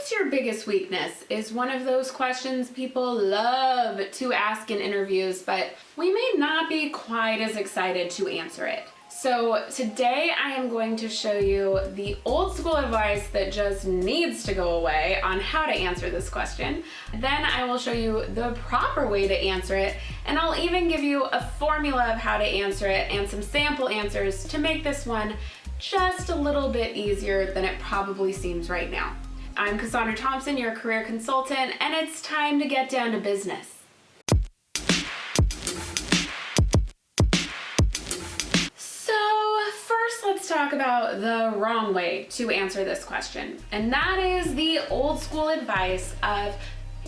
What's your biggest weakness is one of those questions people love to ask in interviews, but we may not be quite as excited to answer it. So today I am going to show you the old school advice that just needs to go away on how to answer this question. Then I will show you the proper way to answer it, and I'll even give you a formula of how to answer it and some sample answers to make this one just a little bit easier than it probably seems right now. I'm Thompson, your career consultant, and it's time to get down to business. Let's talk about the wrong way to answer this question, and that is the old school advice of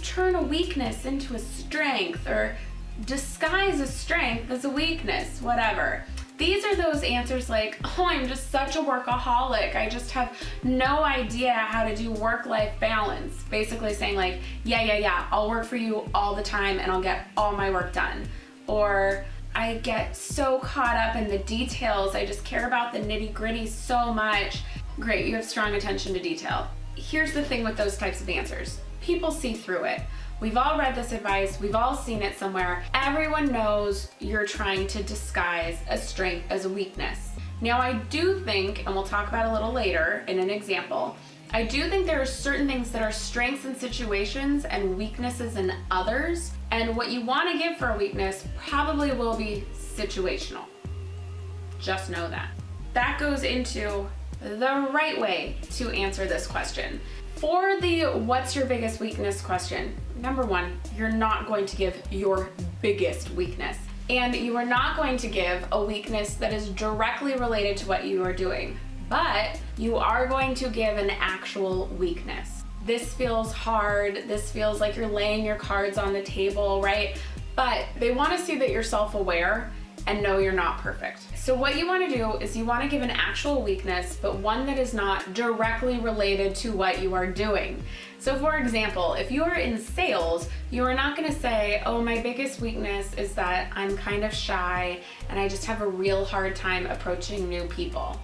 turn a weakness into a strength or disguise a strength as a weakness, whatever. These are those answers like, oh, I'm just such a workaholic, I just have no idea how to do work-life balance. Basically saying like, yeah, I'll work for you all the time and I'll get all my work done. Or I get so caught up in the details, I just care about the nitty-gritty so much. Great, you have strong attention to detail. Here's the thing with those types of answers. People see through it. We've all read this advice, we've all seen it somewhere. Everyone knows you're trying to disguise a strength as a weakness. Now I do think, and we'll talk about it a little later in an example, I do think there are certain things that are strengths in situations and weaknesses in others, and what you want to give for a weakness probably will be situational. Just know that. That goes into the right way to answer this question. For the what's your biggest weakness question, number one, you're not going to give your biggest weakness. And you are not going to give a weakness that is directly related to what you are doing. But you are going to give an actual weakness. This feels hard, this feels like you're laying your cards on the table, right? But they want to see that you're self-aware and know you're not perfect. So what you want to do is you want to give an actual weakness, but one that is not directly related to what you are doing. So for example, if you are in sales, you are not going to say, oh, my biggest weakness is that I'm kind of shy and I just have a real hard time approaching new people.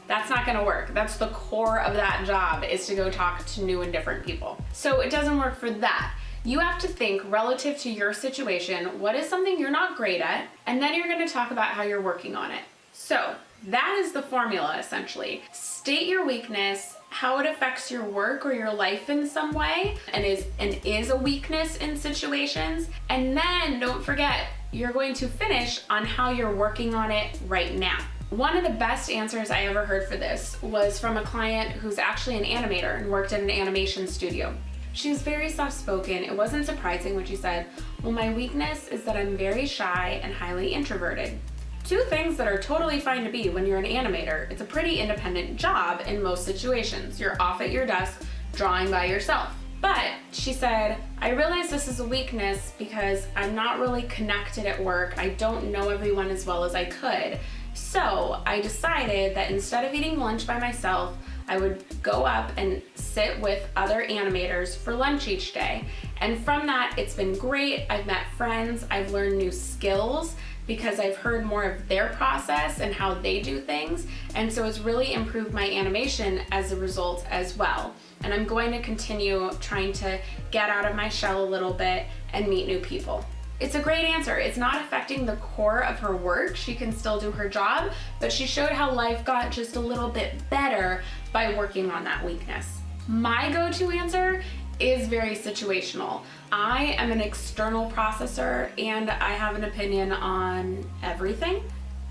That's not gonna work. That's the core of that job, is to go talk to new and different people. So it doesn't work for that. You have to think relative to your situation, what is something you're not great at, and then you're gonna talk about how you're working on it. So that is the formula, essentially. State your weakness, how it affects your work or your life in some way, and is a weakness in situations, and then don't forget, you're going to finish on how you're working on it right now. One of the best answers I ever heard for this was from a client who's actually an animator and worked at an animation studio. She was very soft-spoken. It wasn't surprising when she said, well, my weakness is that I'm very shy and highly introverted. Two things that are totally fine to be when you're an animator. It's a pretty independent job in most situations. You're off at your desk drawing by yourself. But she said, I realize this is a weakness because I'm not really connected at work. I don't know everyone as well as I could. So I decided that instead of eating lunch by myself, I would go up and sit with other animators for lunch each day. And from that, it's been great. I've met friends, I've learned new skills because I've heard more of their process and how they do things. And so it's really improved my animation as a result as well. And I'm going to continue trying to get out of my shell a little bit and meet new people. It's a great answer. It's not affecting the core of her work. She can still do her job, but she showed how life got just a little bit better by working on that weakness. My go-to answer is very situational. I am an external processor and I have an opinion on everything.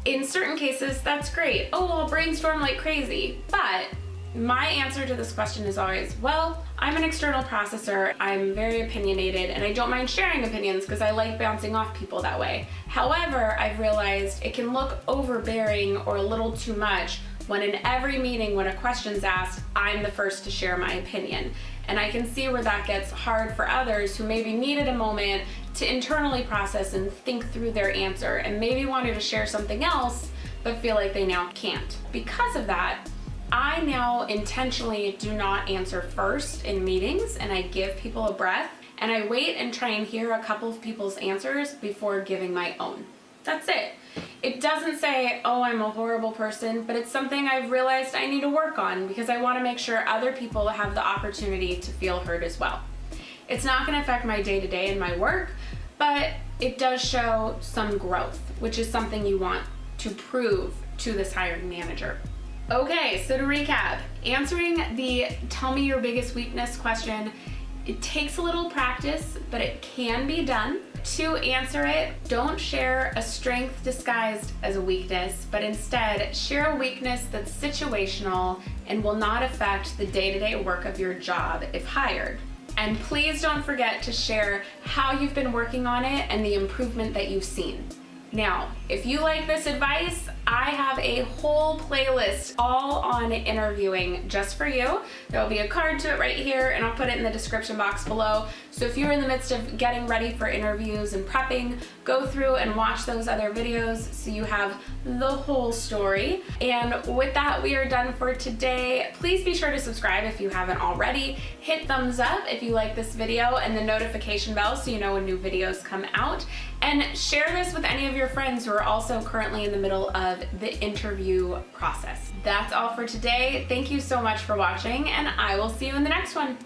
In certain cases, that's great. Oh, I'll brainstorm like crazy. But my answer to this question is always, well, I'm an external processor, I'm very opinionated, and I don't mind sharing opinions because I like bouncing off people that way. However, I've realized it can look overbearing or a little too much when in every meeting when a question's asked, I'm the first to share my opinion. And I can see where that gets hard for others who maybe needed a moment to internally process and think through their answer and maybe wanted to share something else but feel like they now can't. Because of that, I now intentionally do not answer first in meetings, and I give people a breath and I wait and try and hear a couple of people's answers before giving my own. That's it. It doesn't say, oh, I'm a horrible person, but it's something I've realized I need to work on because I want to make sure other people have the opportunity to feel heard as well. It's not going to affect my day-to-day and my work, but it does show some growth, which is something you want to prove to this hiring manager. Okay, so to recap, answering the tell me your biggest weakness question, it takes a little practice, but it can be done. To answer it, don't share a strength disguised as a weakness, but instead share a weakness that's situational and will not affect the day-to-day work of your job if hired. And please don't forget to share how you've been working on it and the improvement that you've seen. Now, if you like this advice, I have a whole playlist all on interviewing just for you. There will be a card to it right here, and I'll put it in the description box below. So if you're in the midst of getting ready for interviews and prepping, go through and watch those other videos so you have the whole story. And with that, we are done for today. Please be sure to subscribe if you haven't already. Hit thumbs up if you like this video and the notification bell so you know when new videos come out. And share this with any of your friends who are also currently in the middle of the interview process. That's all for today. Thank you so much for watching, and I will see you in the next one.